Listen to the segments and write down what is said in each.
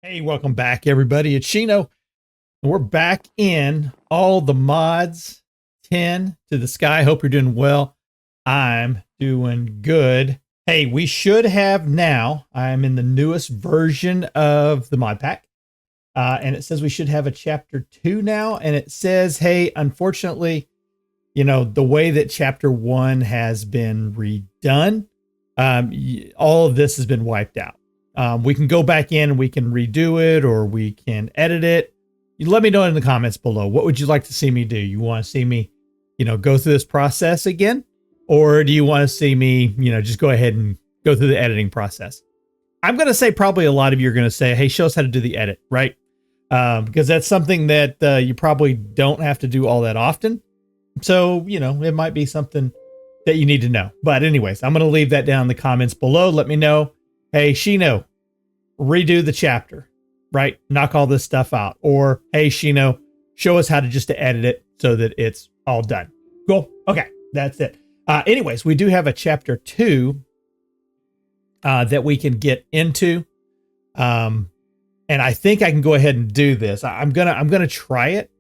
Hey, welcome back, everybody. It's Shino. We're back in all the mods 10 to the sky. Hope you're doing well. I'm doing good. Hey, we should have now, I'm in the newest version of the mod pack. And it says we should have a chapter 2 now. And it says, hey, unfortunately, the way that chapter 1 has been redone, all of this has been wiped out. We can go back in and we can redo it, or we can edit it. You let me know in the comments below. What would you like to see me do? You want to see me, go through this process again? Or do you want to see me, just go ahead and go through the editing process? I'm going to say probably a lot of you are going to say, hey, show us how to do the edit, right? Because that's something that you probably don't have to do all that often. So, it might be something that you need to know. But anyways, I'm going to leave that down in the comments below. Let me know. Hey, Shino, redo the chapter, right? Knock all this stuff out. Or, hey, Shino, show us how to just to edit it so that it's all done. Cool. Okay, that's it. Anyways, we do have a chapter 2 that we can get into. And I think I can go ahead and do this. I'm gonna try it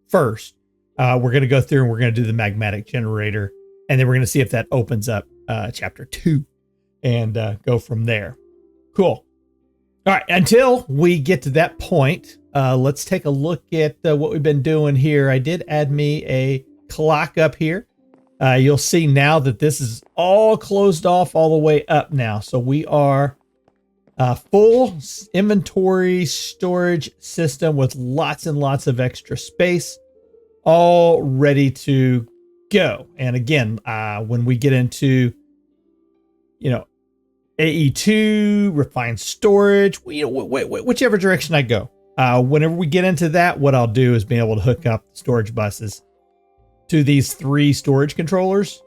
first. We're gonna go through and we're gonna do the magmatic generator, and then we're gonna see if that opens up chapter 2 and go from there. Cool. All right. Until we get to that point, let's take a look at what we've been doing here. I did add me a clock up here. You'll see now that this is all closed off all the way up now. So we are full inventory storage system with lots and lots of extra space, all ready to go. And again, when we get into, AE2, refined storage, whichever direction I go. Whenever we get into that, what I'll do is be able to hook up the storage buses to these 3 storage controllers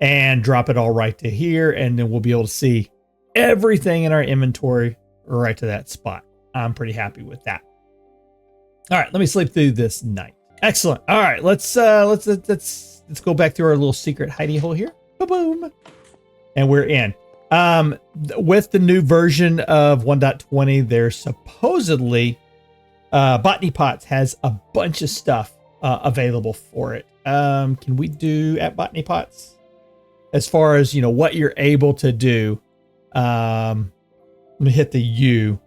and drop it all right to here. And then we'll be able to see everything in our inventory right to that spot. I'm pretty happy with that. All right, let me sleep through this night. Excellent. All right, let's go back through our little secret hidey hole here. Boom. And we're in. With the new version of 1.20, there's supposedly Botany Pots has a bunch of stuff available for it. Can we do at Botany Pots as far as what you're able to do? Let me hit the U.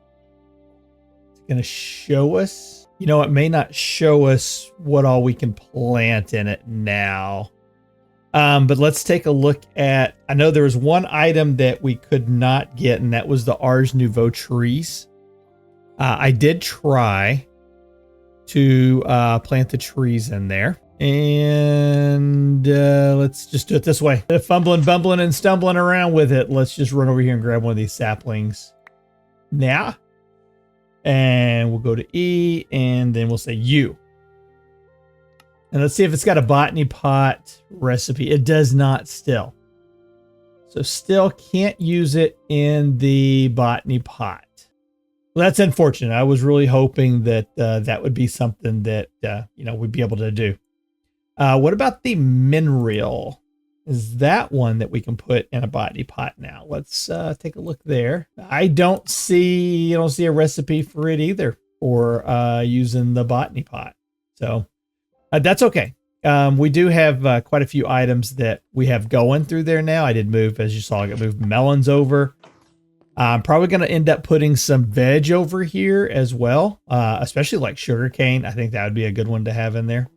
It's gonna show us. It may not show us what all we can plant in it now. But let's take a look at, I know there was one item that we could not get, and that was the Ars Nouveau trees. I did try to plant the trees in there. And let's just do it this way. Fumbling, bumbling, and stumbling around with it. Let's just run over here and grab one of these saplings now. And we'll go to E, and then we'll say U. And let's see if it's got a botany pot recipe. It does not still. So still can't use it in the botany pot. Well, that's unfortunate. I was really hoping that that would be something that, we'd be able to do. What about the mineral? Is that one that we can put in a botany pot now? Let's take a look there. I don't see a recipe for it either, or using the botany pot. So that's okay. We do have quite a few items that we have going through there now. I did move, as you saw, I got moved melons over. I'm probably going to end up putting some veg over here as well, especially like sugarcane. I think that would be a good one to have in there.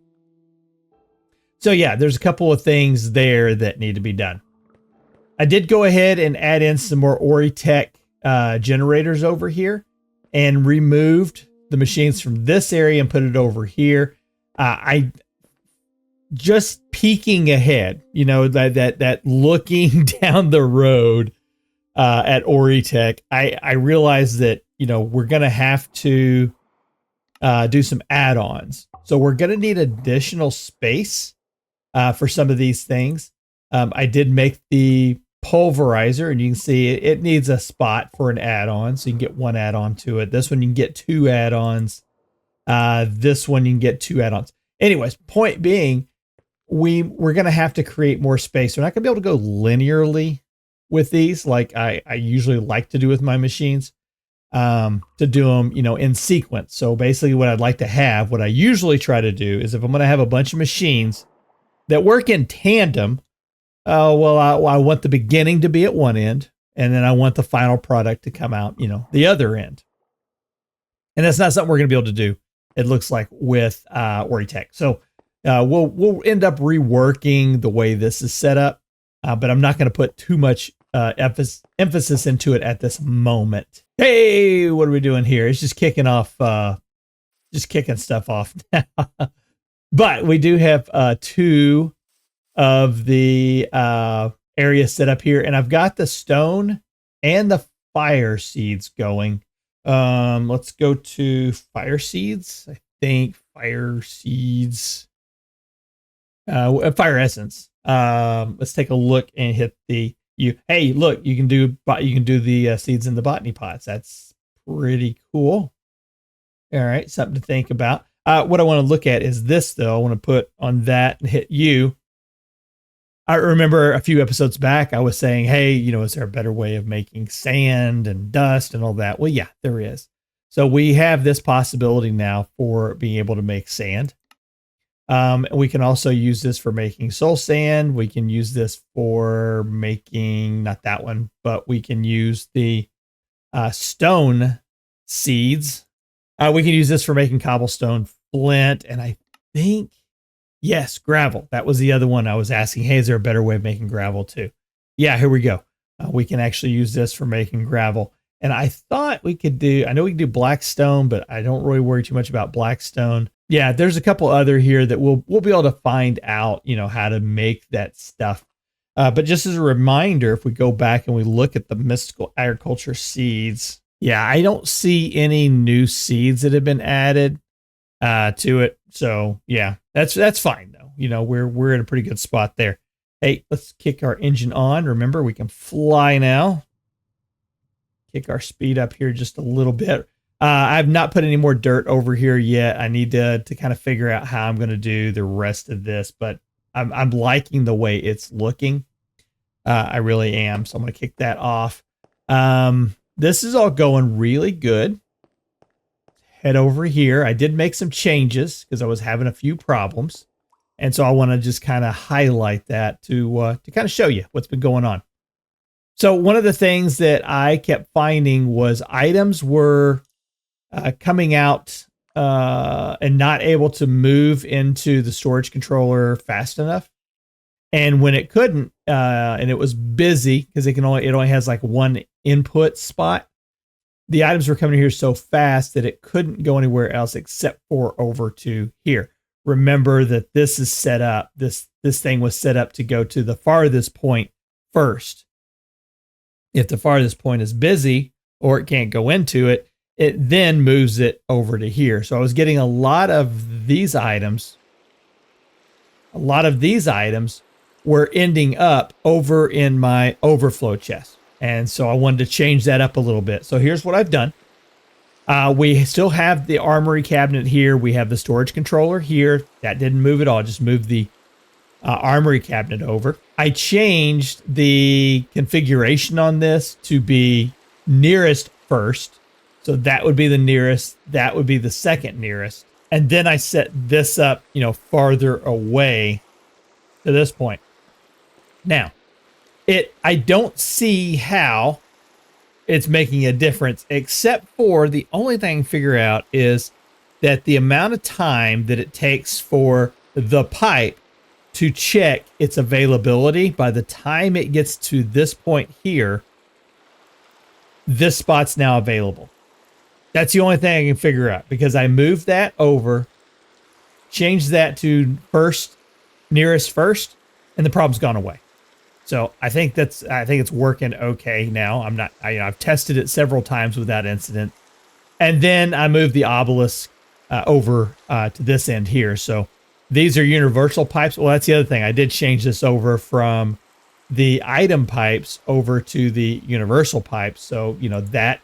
So yeah, there's a couple of things there that need to be done. I did go ahead and add in some more Oritech generators over here and removed the machines from this area and put it over here. I just peeking ahead, that looking down the road at Oritech, I realized that, we're going to have to do some add-ons. So we're going to need additional space for some of these things. I did make the pulverizer, and you can see it needs a spot for an add-on. So you can get one add-on to it. This one, you can get 2 add-ons. This one, you can get 2 add-ons. Anyways, point being, we're going to have to create more space. We're not going to be able to go linearly with these like I usually like to do with my machines. to do them, in sequence. So basically what I'd like to have, what I usually try to do is if I'm going to have a bunch of machines that work in tandem, I want the beginning to be at one end, and then I want the final product to come out, the other end. And that's not something we're going to be able to do, it looks like, with Ori-Tech. So we'll end up reworking the way this is set up, but I'm not going to put too much emphasis into it at this moment. Hey, what are we doing here? It's just kicking stuff off now. But we do have two of the areas set up here, and I've got the stone and the fire seeds going. Let's go to fire seeds. I think fire seeds, fire essence. Let's take a look and hit the Hey, look, you can do the seeds in the botany pots. That's pretty cool. All right, something to think about. What I want to look at is this, though. I want to put on that and hit U. I remember a few episodes back, I was saying, hey, is there a better way of making sand and dust and all that? Well, yeah, there is. So we have this possibility now for being able to make sand. We can also use this for making soul sand. We can use this for making, not that one, but we can use the stone seeds. We can use this for making cobblestone flint. And I think, yes, gravel. That was the other one I was asking. Hey, is there a better way of making gravel too? Yeah, here we go. We can actually use this for making gravel. And I thought we could I know we can do black stone, but I don't really worry too much about black stone. Yeah, there's a couple other here that we'll be able to find out, how to make that stuff. But just as a reminder, if we go back and we look at the mystical agriculture seeds, yeah, I don't see any new seeds that have been added to it. So yeah, that's fine though. We're in a pretty good spot there. Hey, let's kick our engine on. Remember, we can fly now. Kick our speed up here just a little bit. I've not put any more dirt over here yet. I need to kind of figure out how I'm going to do the rest of this, but I'm liking the way it's looking. I really am. So I'm going to kick that off. This is all going really good. Head over here. I did make some changes because I was having a few problems. And so I want to just kind of highlight that to kind of show you what's been going on. So one of the things that I kept finding was items were coming out and not able to move into the storage controller fast enough. And when it couldn't, and it was busy because it only has like one input spot, the items were coming here so fast that it couldn't go anywhere else except for over to here. Remember that this is set up. This thing was set up to go to the farthest point first. If the farthest point is busy or it can't go into it, it then moves it over to here. So I was getting a lot of these items. A lot of these items were ending up over in my overflow chest. And so I wanted to change that up a little bit. So here's what I've done. We still have the armory cabinet here. We have the storage controller here. That didn't move at all. Just moved the armory cabinet over. I changed the configuration on this to be nearest first. So that would be the nearest. That would be the second nearest. And then I set this up, farther away to this point. Now, I don't see how it's making a difference, except for the only thing I can figure out is that the amount of time that it takes for the pipe to check its availability, by the time it gets to this point here, this spot's now available. That's the only thing I can figure out, because I moved that over, changed that to nearest first, and the problem's gone away. So I think it's working okay now. I've tested it several times without incident. And then I moved the obelisk over to this end here. So these are universal pipes. Well, that's the other thing. I did change this over from the item pipes over to the universal pipes. So, that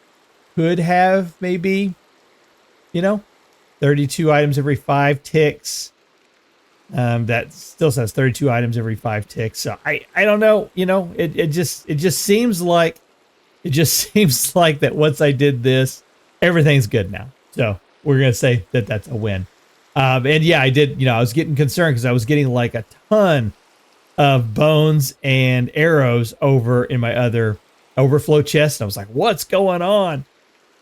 could have maybe, 32 items every 5 ticks. That still says 32 items every 5 ticks. So I don't know, it just seems like it just seems like that once I did this, everything's good now. So we're going to say that that's a win. And yeah, I did, I was getting concerned because I was getting like a ton of bones and arrows over in my other overflow chest. And I was like, what's going on?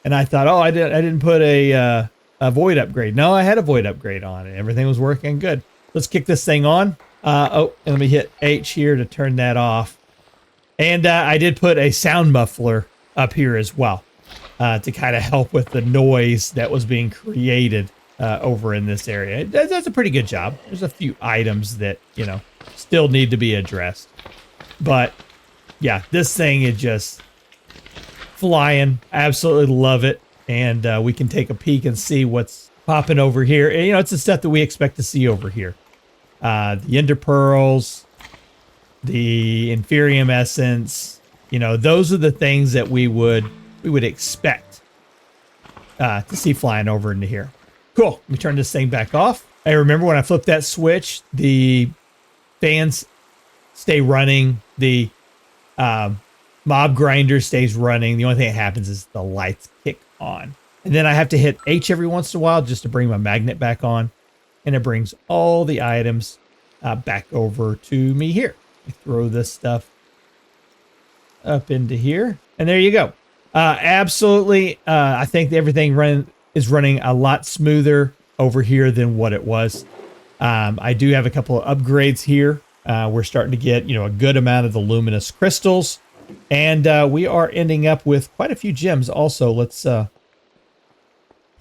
And I thought, I didn't put a void upgrade. No, I had a void upgrade on it. Everything was working good. Let's kick this thing on. And let me hit H here to turn that off. And I did put a sound muffler up here as well to kind of help with the noise that was being created over in this area. That's a pretty good job. There's a few items that, still need to be addressed. But yeah, this thing is just flying. Absolutely love it. And we can take a peek and see what's popping over here. And, it's the stuff that we expect to see over here. The ender pearls, the inferium essence, those are the things that we would expect to see flying over into here. Cool. Let me turn this thing back off. I remember when I flipped that switch, the fans stay running. The mob grinder stays running. The only thing that happens is the lights kick on. And then I have to hit H every once in a while just to bring my magnet back on. And it brings all the items back over to me here. I throw this stuff up into here. And there you go. Absolutely. I think everything is running a lot smoother over here than what it was. I do have a couple of upgrades here. We're starting to get, a good amount of the luminous crystals. And we are ending up with quite a few gems also. Let's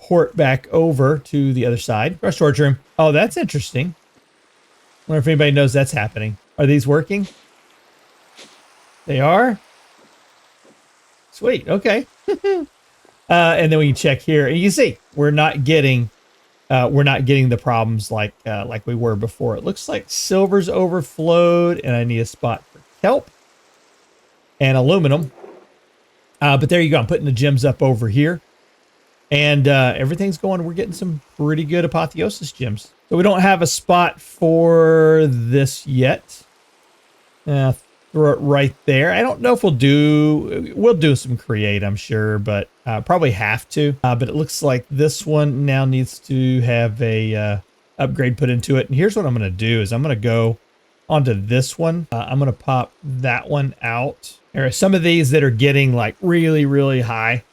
port back over to the other side. Our storage room. Oh, that's interesting. Wonder if anybody knows that's happening. Are these working? They are? Sweet. Okay. And then we can check here. And you can see we're not getting the problems like we were before. It looks like silver's overflowed, and I need a spot for kelp and aluminum. But there you go. I'm putting the gems up over here. And everything's going. We're getting some pretty good apotheosis gems. So we don't have a spot for this yet. Throw it right there. I don't know if we'll do some create, I'm sure, but probably have to. But it looks like this one now needs to have a upgrade put into it. And here's what I'm going to do is I'm going to go onto this one. I'm going to pop that one out. There are some of these that are getting like really, really high.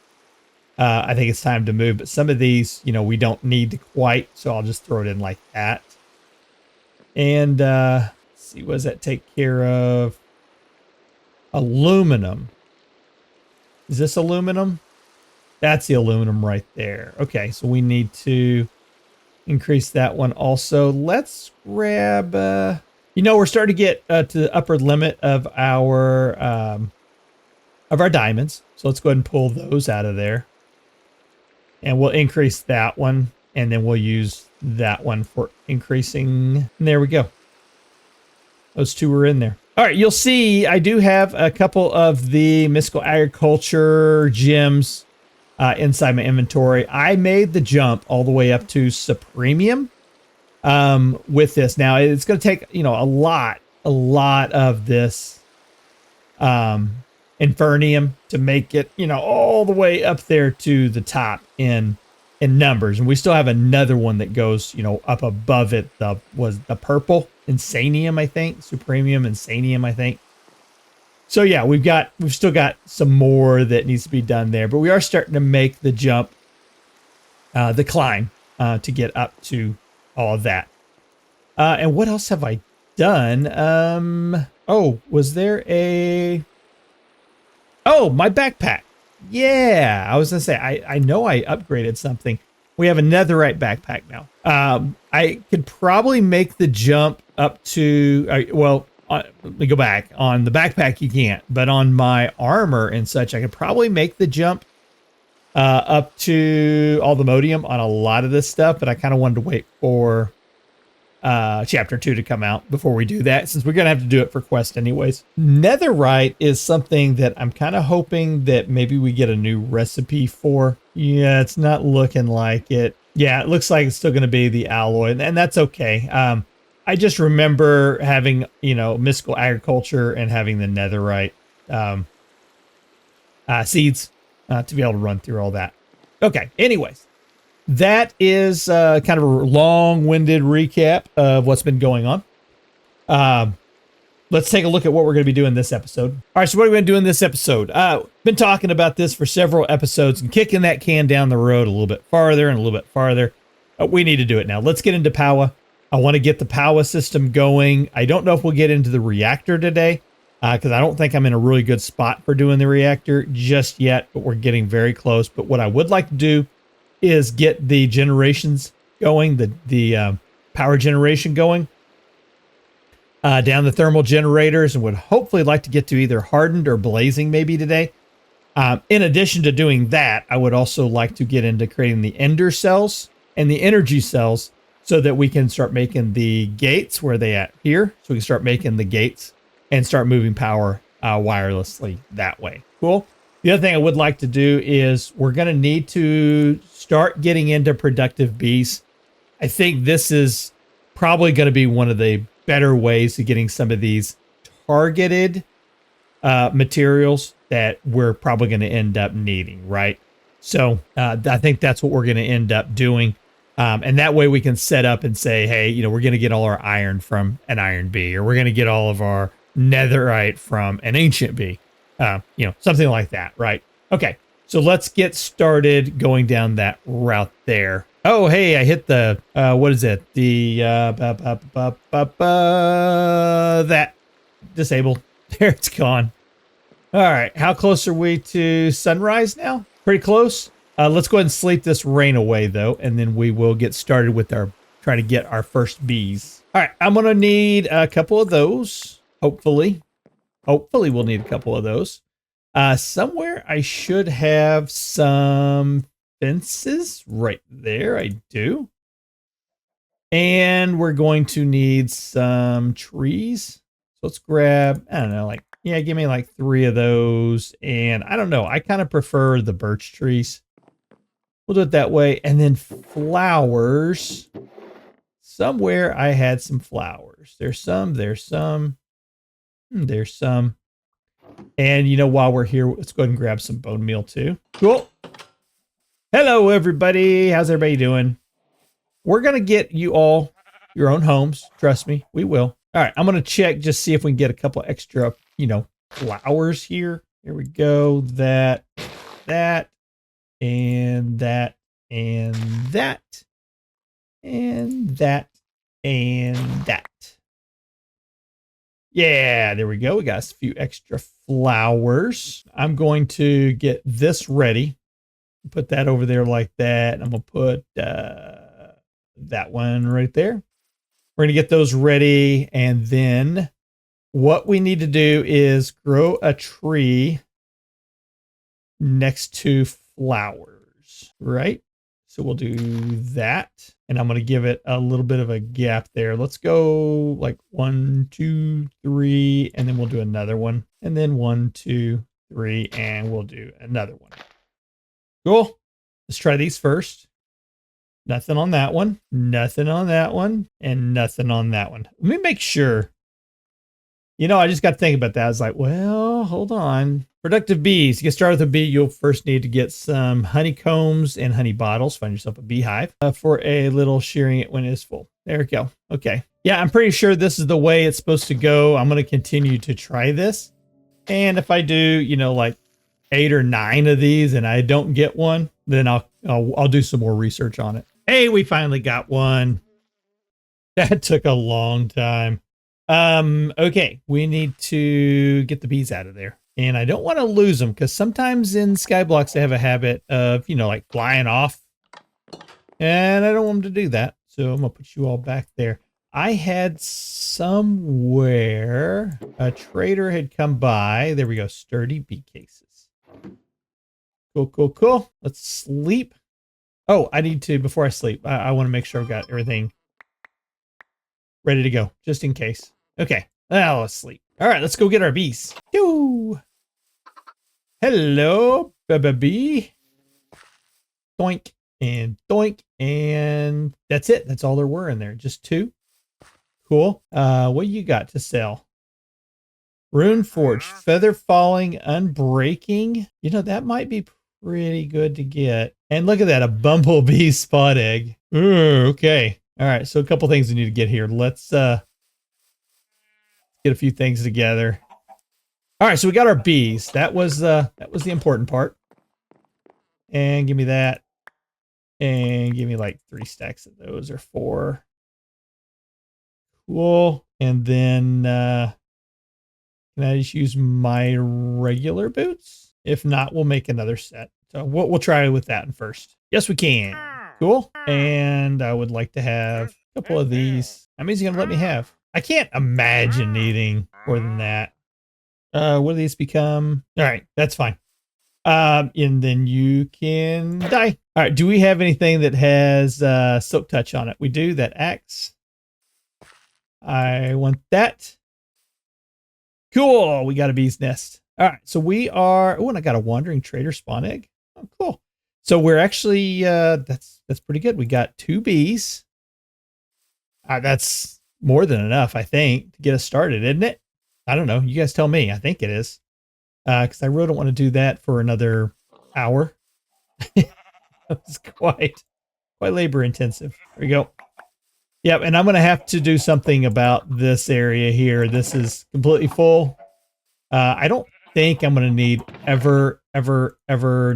I think it's time to move, but some of these, we don't need to quite, so I'll just throw it in like that. And let's see, what does that take care of? Aluminum. Is this aluminum? That's the aluminum right there. Okay, so we need to increase that one also. Let's grab, we're starting to get to the upper limit of our diamonds. So let's go ahead and pull those out of there. And we'll increase that one, and then we'll use that one for increasing. And there we go. Those two were in there. All right, you'll see I do have a couple of the mystical agriculture gems inside my inventory. I made the jump all the way up to supremium with this. Now, it's going to take, a lot of this infernium to make it, all the way up there to the top in numbers. And we still have another one that goes, up above it. Was the purple insanium, I think, supremium insanium, I think. So yeah, we've still got some more that needs to be done there, but we are starting to make the jump, the climb to get up to all of that. And what else have I done? Was there my backpack. Yeah, I was going to say, I know I upgraded something. We have a netherite backpack now. I could probably make the jump up to, let me go back. On the backpack, you can't. But on my armor and such, I could probably make the jump up to all the modium on a lot of this stuff. But I kind of wanted to wait for chapter 2 to come out before we do that, since we're going to have to do it for quest anyways. Netherite is something that I'm kind of hoping that maybe we get a new recipe for. Yeah, it's not looking like it. Yeah, it looks like it's still going to be the alloy, and that's okay. I just remember having, mystical agriculture and having the netherite seeds to be able to run through all that. Okay, anyways, that is kind of a long-winded recap of what's been going on. Let's take a look at what we're going to be doing this episode. All right, so what are we going to do in this episode? Been talking about this for several episodes and kicking that can down the road a little bit farther and a little bit farther. We need to do it now. Let's get into Powah. I want to get the Powah system going. I don't know if we'll get into the reactor today because I don't think I'm in a really good spot for doing the reactor just yet, but we're getting very close. But what I would like to do is get the generations going, the power generation going. Down the thermal generators, and would hopefully like to get to either hardened or blazing maybe today. In addition to doing that, I would also like to get into creating the ender cells and the energy cells so that we can start making the gates. Where are they at? Here. So we can start making the gates and start moving power wirelessly that way. Cool. The other thing I would like to do is we're going to need to start getting into productive bees. I think this is probably going to be one of the better ways of getting some of these targeted materials that we're probably going to end up needing, right? So I think that's what we're going to end up doing. And that way we can set up and say, hey, you know, we're going to get all our iron from an iron bee, or we're going to get all of our netherite from an ancient bee, you know, something like that, right? Okay, so let's get started going down that route there. Oh, hey, I hit the, what is it? The, that disabled. There, it's gone. All right, how close are we to sunrise now? Pretty close. Let's go ahead and sleep this rain away, though, and then we will get started with our, trying to get our first bees. All right, I'm going to need a couple of those, hopefully. Hopefully we'll need a couple of those. Somewhere I should have some fences right there. I do. And we're going to need some trees. So let's grab, I don't know, like, yeah, give me like 3 of those. And I don't know, I kind of prefer the birch trees. We'll do it that way. And then flowers. Somewhere I had some flowers. There's some. And you know, while we're here, let's go ahead and grab some bone meal too. Cool. Hello, everybody. How's everybody doing? We're going to get you all your own homes. Trust me, we will. All right, I'm going to check, just see if we can get a couple extra, you know, flowers here. Here we go. That, and that, and that, and that, and that. Yeah, there we go. We got a few extra flowers. I'm going to get this ready. Put that over there like that. I'm going to put that one right there. We're going to get those ready. And then what we need to do is grow a tree next to flowers, right? So we'll do that. And I'm going to give it a little bit of a gap there. Let's go like 1, 2, 3, and then we'll do another one. And then 1, 2, 3, and we'll do another one. Cool. Let's try these first. Nothing on that one. Nothing on that one. And nothing on that one. Let me make sure. You know, I just got to think about that. I was like, well, hold on. Productive bees. To get started with a bee, you'll first need to get some honeycombs and honey bottles. Find yourself a beehive for a little shearing it when it is full. There we go. Okay. Yeah, I'm pretty sure this is the way it's supposed to go. I'm going to continue to try this. And if I do, you know, like 8 or 9 of these and I don't get one, then I'll do some more research on it. Hey, we finally got one. That took a long time. Okay, we need to get the bees out of there. And I don't want to lose them because sometimes in Skyblocks they have a habit of, you know, like flying off. And I don't want them to do that. So I'm going to put you all back there. I had somewhere a trader had come by. There we go. Sturdy bee cases. Cool, cool, cool. Let's sleep. Oh, I need to, before I sleep, I want to make sure I've got everything ready to go, just in case. Okay, now let's sleep. All right, let's go get our bees. Yoo. Hello, baby. Doink and doink, and that's it. That's all there were in there, just 2. Cool. What you got to sell? Rune Forge, Feather Falling, Unbreaking. You know, that might be pretty good to get. And look at that, a Bumblebee Spot Egg. Ooh, okay. All right, so a couple things we need to get here. Let's get a few things together. All right, so we got our bees. That was the important part. And give me that. And give me like 3 stacks of those or 4. Cool. And then can I just use my regular boots? If not, we'll make another set. So we'll try with that one first. Yes, we can. Cool. And I would like to have a couple of these. How many is he gonna let me have? I can't imagine needing more than that. What do these become? All right, that's fine. And then you can die. All right, do we have anything that has silk touch on it? We do. That axe. I want that. Cool. We got a bee's nest. All right, so we are. Oh, and I got a wandering trader spawn egg. Oh, cool. So we're actually that's pretty good. We got 2 bees. That's more than enough, I think, to get us started, isn't it? I don't know. You guys tell me. I think it is. Because I really don't want to do that for another hour. It's quite labor intensive. There we go. Yep, and I'm going to have to do something about this area here. This is completely full. I don't think I'm going to need ever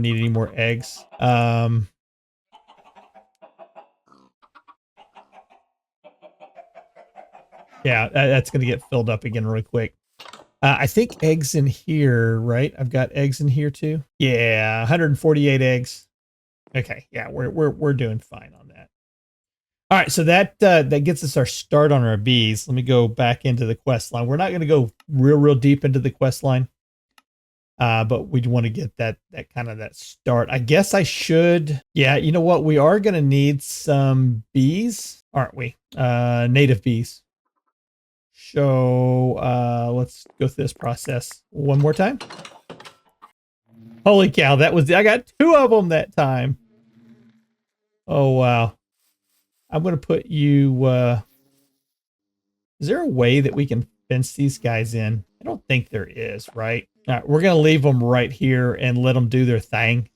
need any more eggs. Yeah, that's going to get filled up again really quick. I think eggs in here, right? I've got eggs in here too. Yeah, 148 eggs. Okay, yeah, we're doing fine on that. All right, so that gets us our start on our bees. Let me go back into the quest line. We're not going to go real deep into the quest line, but we want to get that kind of that start. I guess I should. Yeah, you know what? We are going to need some bees, aren't we? Native bees. So let's go through this process one more time. Holy cow, I got 2 of them that time. Oh, wow. I'm going to put you, is there a way that we can fence these guys in? I don't think there is, right? All right, we're going to leave them right here and let them do their thing.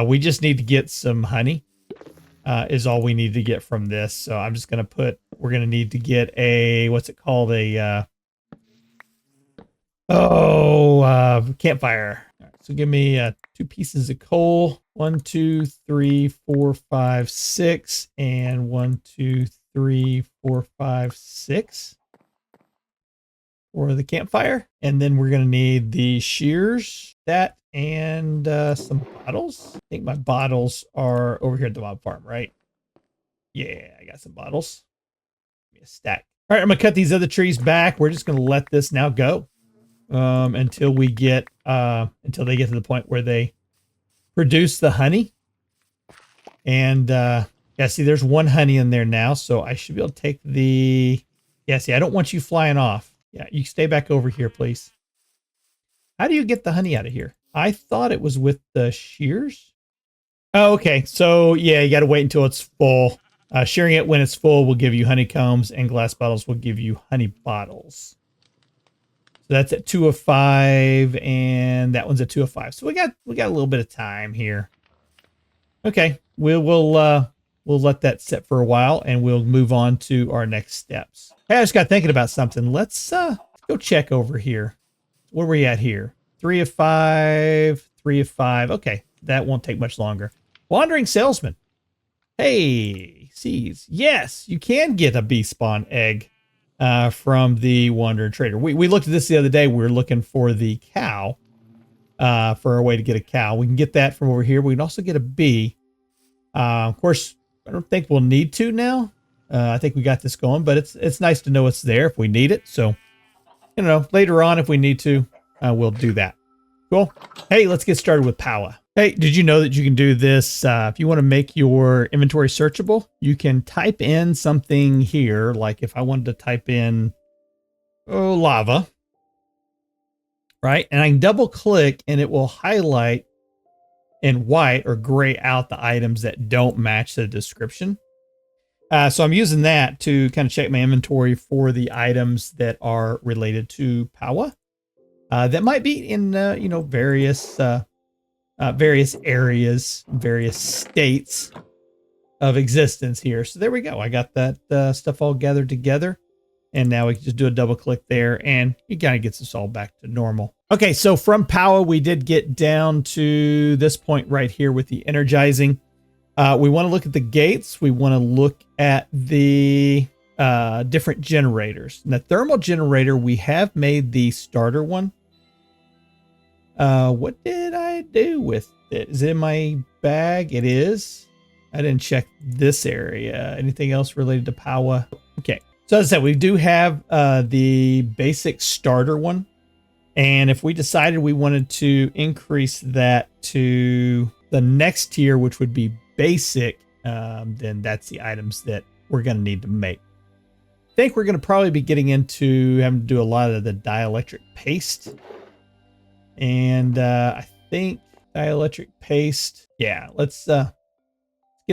We just need to get some honey, is all we need to get from this. So I'm just going to put, we're going to need to get a, what's it called? Campfire. All right, so give me 2 pieces of coal. 1, 2, 3, 4, 5, 6, and 1, 2, 3, 4, 5, 6 for the campfire. And then we're gonna need the shears, that, and some bottles. I think my bottles are over here at the mob farm, right? Yeah, I got some bottles. Give me a stack. All right, I'm gonna cut these other trees back. We're just gonna let this now go until we get until they get to the point where they produce the honey. And yeah, see, there's 1 honey in there now, so I should be able to take the, yeah, see, I don't want you flying off. Yeah, you stay back over here, please. How do you get the honey out of here? I thought it was with the shears. Oh, okay, so yeah, you got to wait until it's full. Shearing it when it's full will give you honeycombs, and glass bottles will give you honey bottles. So that's at 2 of 5, and that one's at 2 of 5. So we got a little bit of time here. Okay, we'll let that sit for a while, and we'll move on to our next steps. Hey, I just got thinking about something. Let's go check over here. Where are we at here? 3 of 5, 3 of 5. Okay, that won't take much longer. Wandering salesman. Hey, sees. Yes, you can get a bee spawn egg from the wandering trader. We looked at this the other day. We were looking for the cow, for a way to get a cow. We can get that from over here. We can also get a bee. Of course, I don't think we'll need to now. I think we got this going, but it's nice to know it's there if we need it. So, you know, later on, if we need to, we'll do that. Cool. Hey, let's get started with Powah. Hey, did you know that you can do this? If you want to make your inventory searchable, you can type in something here. Like if I wanted to type in lava, right? And I can double click and it will highlight in white or gray out the items that don't match the description. So I'm using that to kind of check my inventory for the items that are related to Powah. that might be in various areas, various states of existence here. So there we go. I got that stuff all gathered together. And now we can just do a double click there and it kind of gets us all back to normal. Okay, so from Powah, we did get down to this point right here with the energizing. We want to look at the gates. We want to look at the different generators. And the thermal generator, we have made the starter one. What did I do with it? Is it in my bag? It is. I didn't check this area. Anything else related to Powah? Okay. So as I said, we do have the basic starter one. And if we decided we wanted to increase that to the next tier, which would be basic, then that's the items that we're going to need to make. I think we're going to probably be getting into having to do a lot of the dielectric paste. And I think dielectric paste. Yeah, let's get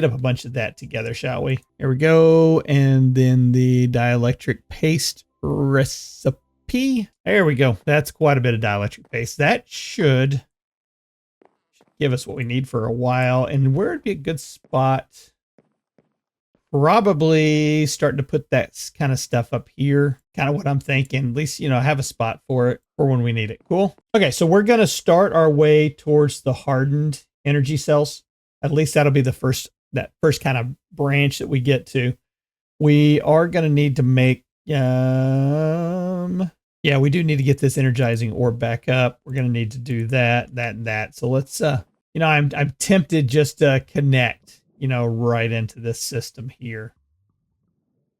up a bunch of that together, shall we? Here we go. And then the dielectric paste recipe. There we go. That's quite a bit of dielectric paste. That should give us what we need for a while. And where would be a good spot? Probably starting to put that kind of stuff up here. Kind of what I'm thinking. At least, have a spot for it for when we need it. Cool. Okay, so we're going to start our way towards the hardened energy cells. At least that'll be that first kind of branch that we get to. We are going to need to make, yeah, we do need to get this energizing orb back up. We're going to need to do that, and that. So let's, I'm tempted just to connect, right into this system here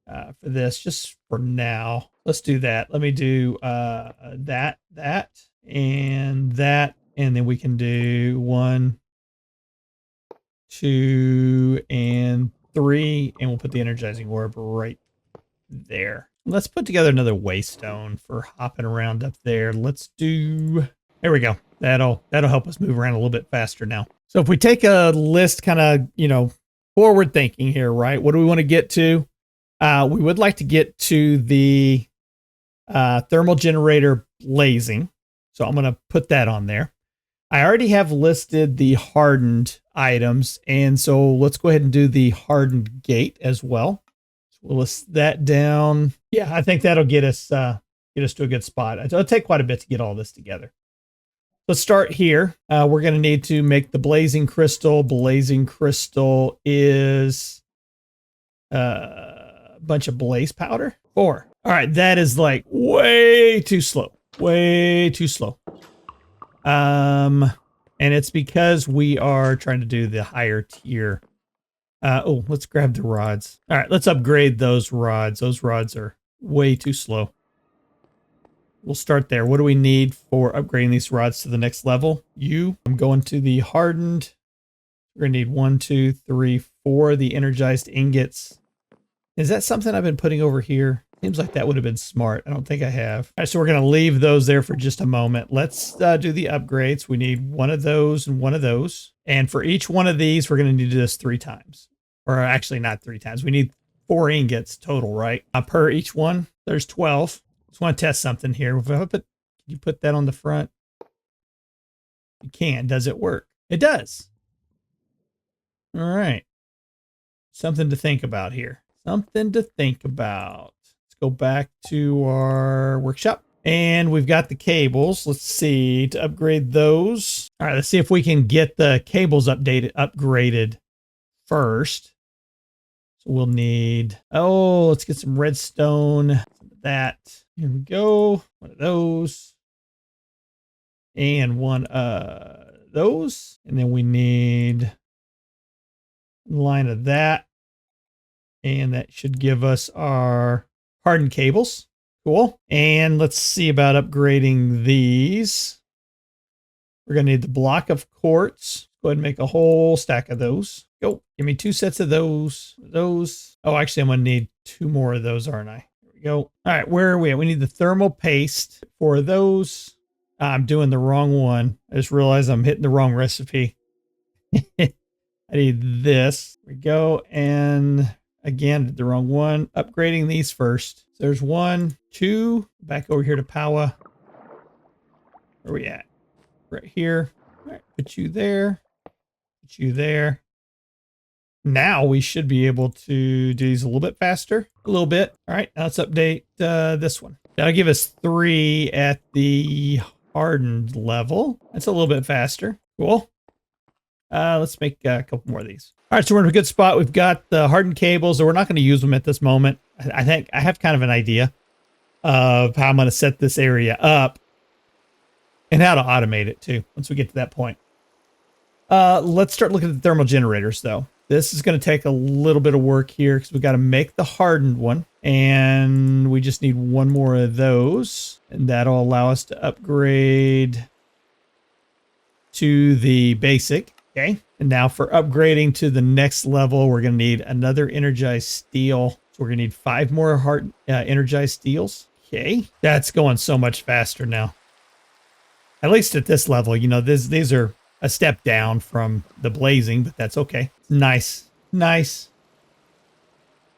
for this, just for now. Let's do that. Let me do that, and that, and then we can do 1, 2, and 3, and we'll put the energizing orb right there. Let's put together another waystone for hopping around up there. There we go. That'll help us move around a little bit faster now. So if we take a list kind of, forward thinking here, right? What do we want to get to? We would like to get to the thermal generator blazing. So I'm going to put that on there. I already have listed the hardened items. And so let's go ahead and do the hardened gate as well. We'll list that down. Yeah, I think that'll get us to a good spot. It'll take quite a bit to get all this together. Let's start here. We're going to need to make the blazing crystal. Blazing crystal is a bunch of blaze powder. 4. All right, that is like way too slow. Way too slow. And it's because we are trying to do the higher tier. Let's grab the rods. All right, let's upgrade those rods. Those rods are way too slow. We'll start there. What do we need for upgrading these rods to the next level? I'm going to the hardened. We're going to need 1, 2, 3, 4. The energized ingots. Is that something I've been putting over here? Seems like that would have been smart. I don't think I have. All right, so we're going to leave those there for just a moment. Let's do the upgrades. We need 1 of those and 1 of those. And for each one of these, we're going to need to do this 3 times. Or actually not 3 times. We need 4 ingots total, right? Per each one, there's 12. Just want to test something here. Can you put that on the front? You can. Does it work? It does. All right. Something to think about here. Something to think about. Let's go back to our workshop. And we've got the cables. Let's see, to upgrade those. All right, let's see if we can get the cables upgraded first. So we'll need, let's get some redstone. Some of that. Here we go. 1 of those. And 1 of those. And then we need a line of that. And that should give us our hardened cables. Cool. And let's see about upgrading these. We're going to need the block of quartz. Go ahead and make a whole stack of those. Go. Give me 2 sets of those. Oh, actually, I'm going to need 2 more of those, aren't I? There we go. All right, where are we at? We need the thermal paste for those. I'm doing the wrong one. I just realized I'm hitting the wrong recipe. I need this. There we go. And again, did the wrong one. Upgrading these first. So there's 1, 2. Back over here to Powah. Where are we at? Right here. All right, put you there. Put you there. Now we should be able to do these a little bit faster. A little bit. All right, now let's update this one. That'll give us 3 at the hardened level. That's a little bit faster. Cool. Let's make a couple more of these. All right, so we're in a good spot. We've got the hardened cables, so we're not going to use them at this moment. I think I have kind of an idea of how I'm going to set this area up and how to automate it too, once we get to that point. Let's start looking at the thermal generators, though. This is going to take a little bit of work here because we got to make the hardened one, and we just need one more of those, and that'll allow us to upgrade to the basic. Okay, and now for upgrading to the next level, we're going to need another energized steel. So we're going to need 5 more energized steels. Okay, that's going so much faster now. At least at this level, you know, these are a step down from the blazing, but that's okay. Nice, nice.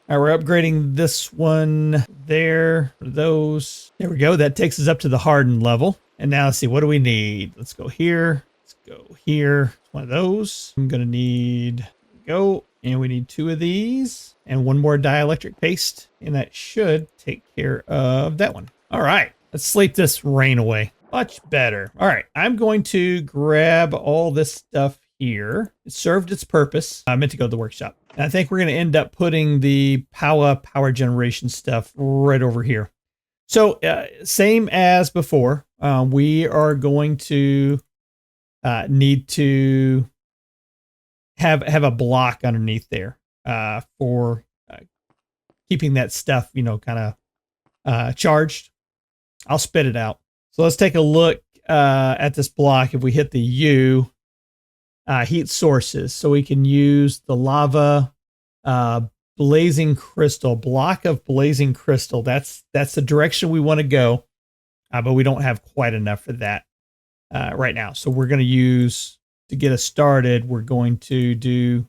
All right, we're upgrading this one there. Those. There we go. That takes us up to the hardened level. And now let's see, what do we need? Let's go here. Let's go here. One of those. I'm going to need, go. And we need 2 of these and 1 more dielectric paste. And that should take care of that one. All right, let's sleep this rain away. Much better. All right, I'm going to grab all this stuff here. It served its purpose. I meant to go to the workshop. And I think we're going to end up putting the Powah power generation stuff right over here. So same as before, we are going to need to have a block underneath there for keeping that stuff, you know, kind of charged. I'll spit it out. So let's take a look at this block. If we hit the U, heat sources, so we can use the lava blazing crystal, block of blazing crystal. That's the direction we want to go, but we don't have quite enough for that right now. So we're going to use, to get us started, we're going to do,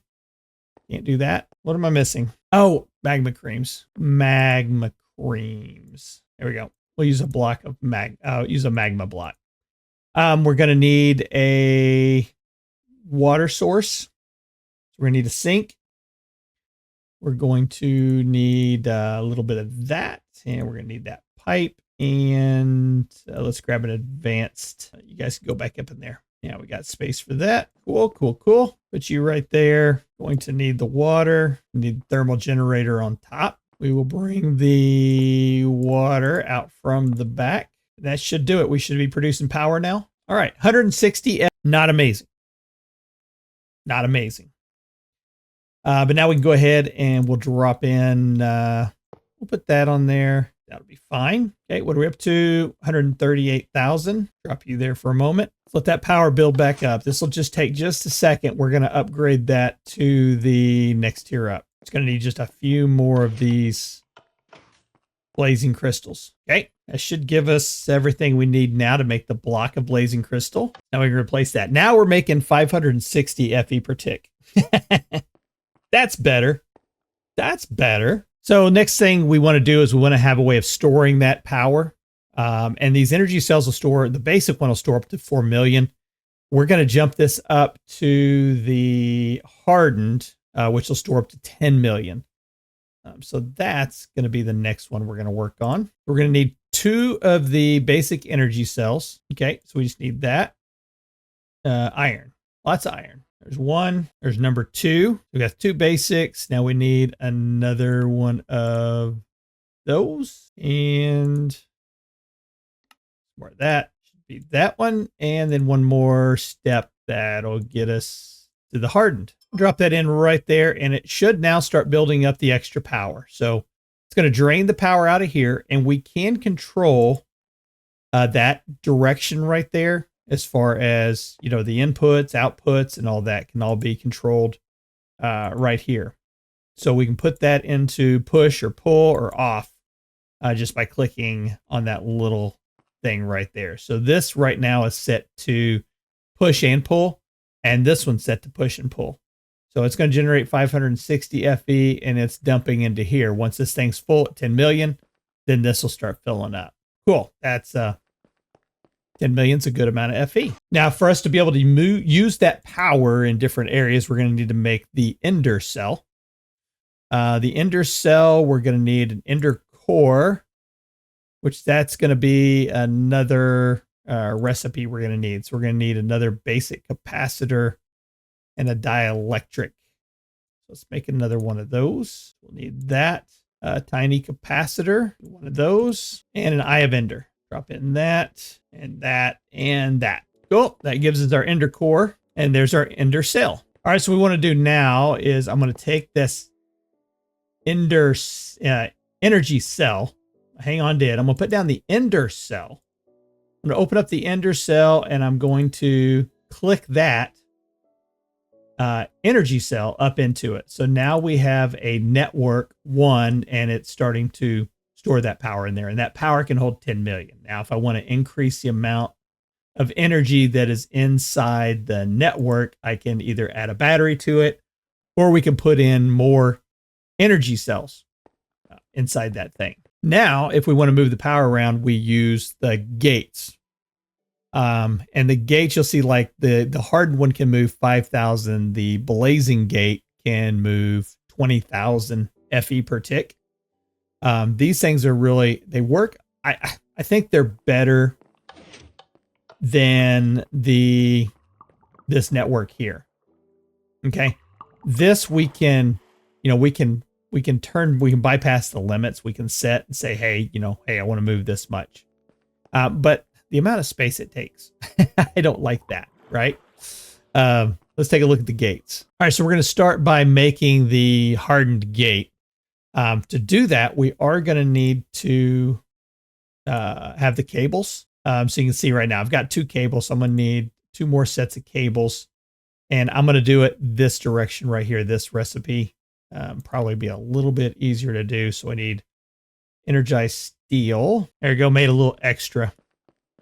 can't do that. What am I missing? Oh, magma creams. Magma creams. There we go. We'll use a block of use a magma block. We're going to need a water source. So we're going to need a sink. We're going to need a little bit of that, and we're going to need that pipe. And let's grab an advanced. You guys can go back up in there. Yeah, we got space for that. Cool, cool, cool. Put you right there. Going to need the water. Need thermal generator on top. We will bring the water out from the back. That should do it. We should be producing power now. All right, 160. Not amazing. Not amazing. But now we can go ahead and we'll drop in. We'll put that on there. That'll be fine. Okay, what are we up to? 138,000. Drop you there for a moment. Let's let that power build back up. This will just take just a second. We're going to upgrade that to the next tier up. It's going to need just a few more of these blazing crystals. Okay, that should give us everything we need now to make the block of blazing crystal. Now we can replace that. Now we're making 560 FE per tick. That's better. That's better. So next thing we want to do is we want to have a way of storing that power. And these energy cells will store, the basic one will store up to 4 million. We're going to jump this up to the hardened, which will store up to 10 million. So that's going to be the next one we're going to work on. We're going to need 2 of the basic energy cells. Okay, so we just need that. Iron. Lots of iron. There's 1. There's number 2. We got 2 basics. Now we need another one of those. And more of that. Should be that one. And then one more step that'll get us to the hardened. Drop that in right there, and it should now start building up the extra power. So it's going to drain the power out of here, and we can control that direction right there as far as, you know, the inputs, outputs, and all that can all be controlled right here. So we can put that into push or pull or off just by clicking on that little thing right there. So this right now is set to push and pull, and this one's set to push and pull. So it's going to generate 560 FE, and it's dumping into here. Once this thing's full at 10 million, then this will start filling up. Cool. That's 10 million is a good amount of FE. Now, for us to be able to use that power in different areas, we're going to need to make the ender cell. The ender cell, we're going to need an ender core, which that's going to be another recipe we're going to need. So we're going to need another basic capacitor and a dielectric. So let's make another one of those. We'll need that. Tiny capacitor, one of those, and an eye of ender. Drop in that, and that, and that. Cool. That gives us our ender core, and there's our ender cell. All right, so what we want to do now is I'm going to take this ender energy cell. Hang on, Dad. I'm going to put down the ender cell. I'm going to open up the ender cell, and I'm going to click that energy cell up into it. So now we have a network 1, and it's starting to store that power in there, and that power can hold 10 million. Now, if I want to increase the amount of energy that is inside the network, I can either add a battery to it, or we can put in more energy cells inside that thing. Now, if we want to move the power around, we use the gates. And the gates, you'll see like the hardened one can move 5,000. The blazing gate can move 20,000 FE per tick. These things are really, they work. I think they're better than this network here. Okay. This we can bypass the limits. We can set and say, hey, I want to move this much. But the amount of space it takes, I don't like that, right? Let's take a look at the gates. All right, so we're going to start by making the hardened gate. To do that, we are going to need to have the cables. So you can see right now, I've got 2 cables. So I'm going to need 2 more sets of cables. And I'm going to do it this direction right here, this recipe. Probably be a little bit easier to do. So I need energized steel. There you go, made a little extra.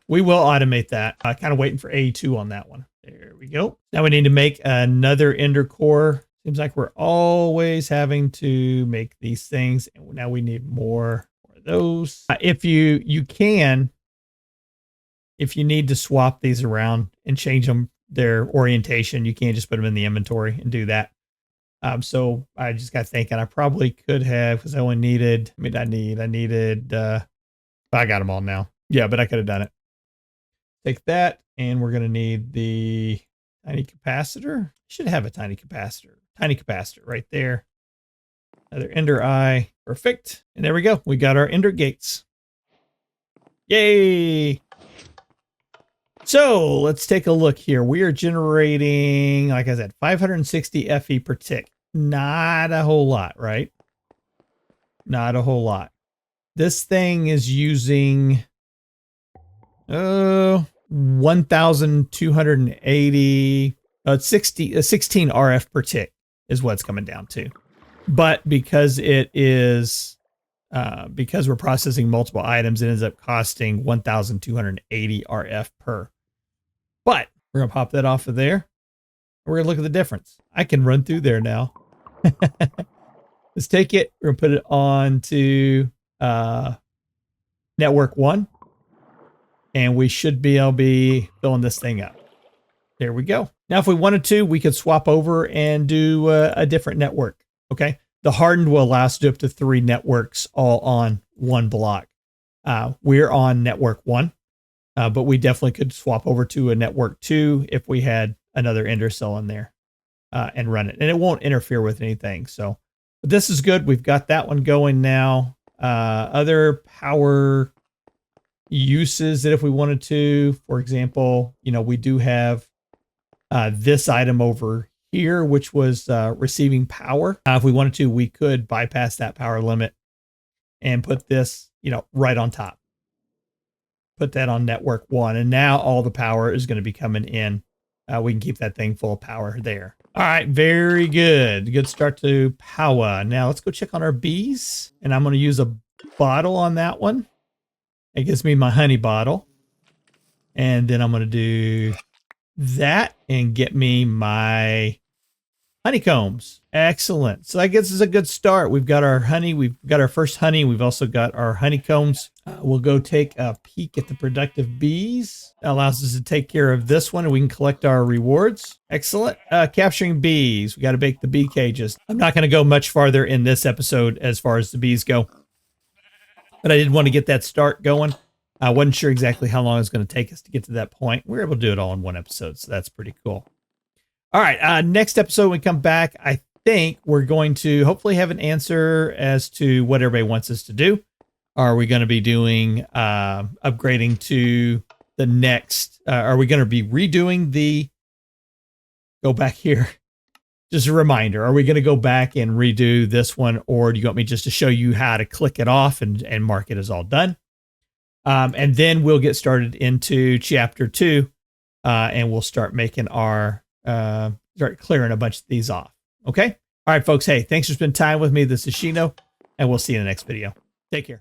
We will automate that. Kind of waiting for A2 on that one. There we go. Now we need to make another ender core. Seems like we're always having to make these things. And now we need more of those. If you need to swap these around and change their orientation, you can't just put them in the inventory and do that. So I just got thinking I probably could have, because I only needed, I got them all now. Yeah, but I could have done it. Take that, and we're going to need the tiny capacitor. Should have a tiny capacitor. Tiny capacitor right there. Another ender eye. Perfect. And there we go. We got our ender gates. Yay! So let's take a look here. We are generating, like I said, 560 FE per tick. Not a whole lot, right? Not a whole lot. This thing is using 1,280, 16 RF per tick is what it's coming down to. But because it is, because we're processing multiple items, it ends up costing 1,280 RF per. But we're going to pop that off of there. We're going to look at the difference. I can run through there now. Let's take it. We're going to put it on to network 1. And we should be able to be filling this thing up. There we go. Now, if we wanted to, we could swap over and do a different network. Okay. The hardened will allow us to do up to 3 networks all on one block. We're on network 1, but we definitely could swap over to a network 2 if we had another ender cell in there and run it. And it won't interfere with anything. So but this is good. We've got that one going now. Other power uses that if we wanted to, for example, we do have this item over here, which was receiving power. If we wanted to, we could bypass that power limit and put this, right on top. Put that on network 1. And now all the power is going to be coming in. We can keep that thing full of power there. All right. Very good. Good start to Powah. Now let's go check on our bees. And I'm going to use a bottle on that one. It gives me my honey bottle. And then I'm going to do that and get me my honeycombs. Excellent. So I guess it's a good start. We've got our honey. We've got our first honey. We've also got our honeycombs. We'll go take a peek at the productive bees. That allows us to take care of this one, and we can collect our rewards. Excellent. Capturing bees. We got to bake the bee cages. I'm not going to go much farther in this episode as far as the bees go, but I did want to get that start going. I wasn't sure exactly how long it was going to take us to get to that point. We were able to do it all in one episode, so that's pretty cool. All right, next episode when we come back, I think we're going to hopefully have an answer as to what everybody wants us to do. Are we going to be doing upgrading to the next? Are we going to be redoing the? Go back here. Just a reminder. Are we going to go back and redo this one, or do you want me just to show you how to click it off and mark it as all done? And then we'll get started into chapter 2, and we'll start making our start clearing a bunch of these off. Okay. All right, folks. Hey, thanks for spending time with me. This is Shino, and we'll see you in the next video. Take care.